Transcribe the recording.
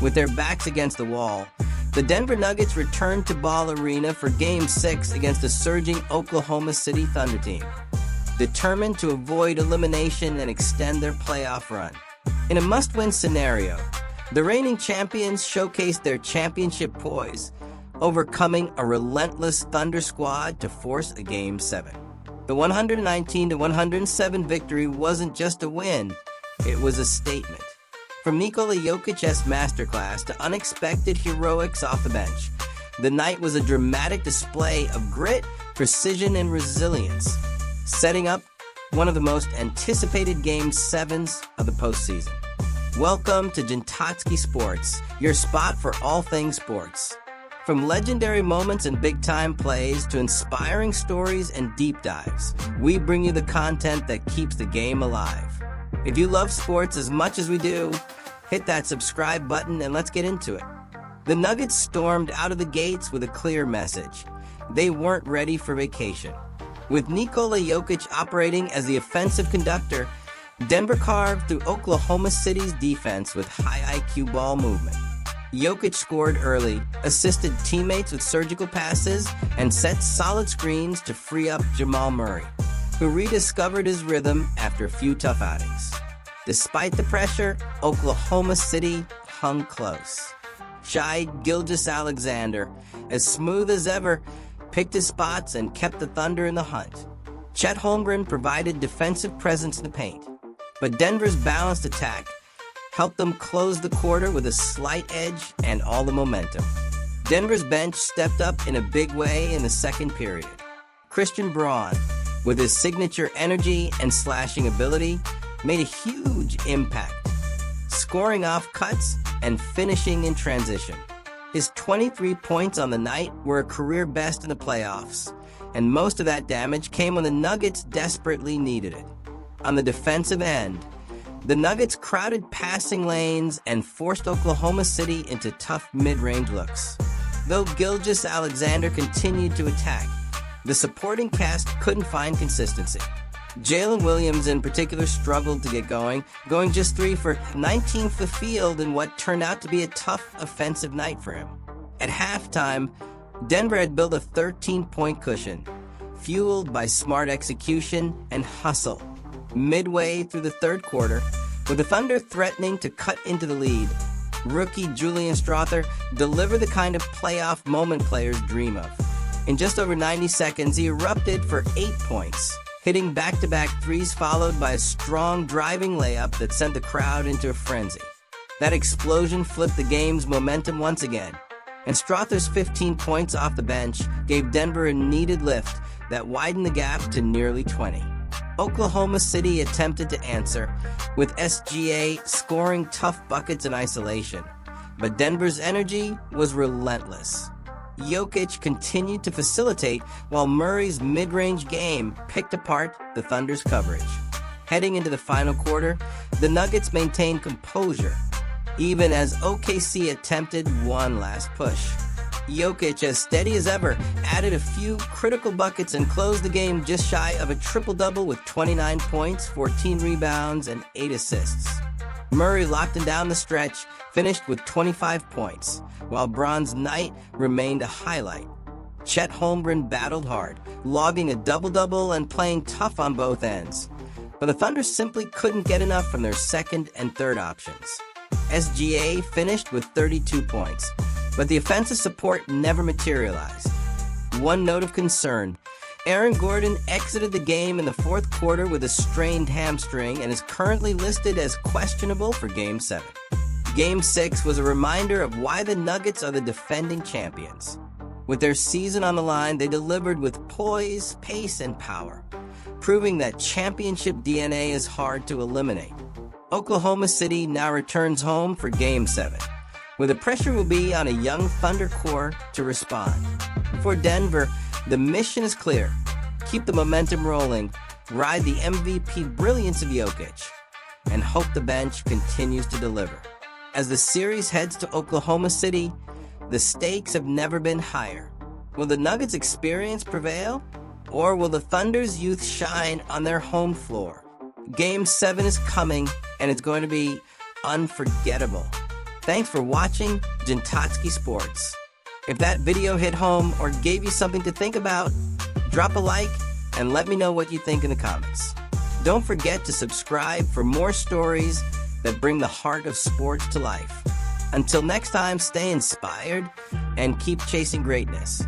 With their backs against the wall, the Denver Nuggets returned to Ball Arena for Game 6 against the surging Oklahoma City Thunder team, determined to avoid elimination and extend their playoff run. In a must-win scenario, the reigning champions showcased their championship poise, overcoming a relentless Thunder squad to force a Game 7. The 119-107 victory wasn't just a win, it was a statement. From Nikola Jokic's masterclass to unexpected heroics off the bench, the night was a dramatic display of grit, precision, and resilience, setting up one of the most anticipated Game 7s of the postseason. Welcome to Jintatsuki Sports, your spot for all things sports. From legendary moments and big-time plays to inspiring stories and deep dives, we bring you the content that keeps the game alive. If you love sports as much as we do, hit that subscribe button and let's get into it. The Nuggets stormed out of the gates with a clear message. They weren't ready for vacation. With Nikola Jokić operating as the offensive conductor, Denver carved through Oklahoma City's defense with high IQ ball movement. Jokić scored early, assisted teammates with surgical passes, and set solid screens to free up Jamal Murray, who rediscovered his rhythm after a few tough outings. Despite the pressure, Oklahoma City hung close. Shai Gilgeous-Alexander, as smooth as ever, picked his spots and kept the Thunder in the hunt. Chet Holmgren provided defensive presence in the paint, but Denver's balanced attack helped them close the quarter with a slight edge and all the momentum. Denver's bench stepped up in a big way in the second period. Christian Braun, with his signature energy and slashing ability, made a huge impact, scoring off cuts and finishing in transition. His 23 points on the night were a career best in the playoffs, and most of that damage came when the Nuggets desperately needed it. On the defensive end, the Nuggets crowded passing lanes and forced Oklahoma City into tough mid-range looks. Though Gilgeous-Alexander continued to attack, the supporting cast couldn't find consistency. Jalen Williams in particular struggled to get going just 3 for 19 from the field in what turned out to be a tough offensive night for him. At halftime, Denver had built a 13-point cushion, fueled by smart execution and hustle. Midway through the third quarter, with the Thunder threatening to cut into the lead, rookie Julian Strawther delivered the kind of playoff moment players dream of. In just over 90 seconds, he erupted for 8 points, hitting back-to-back threes followed by a strong driving layup that sent the crowd into a frenzy. That explosion flipped the game's momentum once again, and Strawther's 15 points off the bench gave Denver a needed lift that widened the gap to nearly 20. Oklahoma City attempted to answer, with SGA scoring tough buckets in isolation, but Denver's energy was relentless. Jokic continued to facilitate while Murray's mid-range game picked apart the Thunder's coverage. Heading into the final quarter, the Nuggets maintained composure, even as OKC attempted one last push. Jokic, as steady as ever, added a few critical buckets and closed the game just shy of a triple-double with 29 points, 14 rebounds, and 8 assists. Murray locked him down the stretch, finished with 25 points, while Braun's night remained a highlight. Chet Holmgren battled hard, logging a double-double and playing tough on both ends. But the Thunder simply couldn't get enough from their second and third options. SGA finished with 32 points, but the offensive support never materialized. One note of concern: Aaron Gordon exited the game in the fourth quarter with a strained hamstring and is currently listed as questionable for Game 7. Game 6 was a reminder of why the Nuggets are the defending champions. With their season on the line, they delivered with poise, pace, and power, proving that championship DNA is hard to eliminate. Oklahoma City now returns home for Game 7, where the pressure will be on a young Thunder core to respond. For Denver, the mission is clear: keep the momentum rolling, ride the MVP brilliance of Jokic, and hope the bench continues to deliver. As the series heads to Oklahoma City, the stakes have never been higher. Will the Nuggets' experience prevail, or will the Thunder's youth shine on their home floor? Game 7 is coming, and it's going to be unforgettable. Thanks for watching Jintatski Sports. If that video hit home or gave you something to think about, drop a like and let me know what you think in the comments. Don't forget to subscribe for more stories that bring the heart of sports to life. Until next time, stay inspired and keep chasing greatness.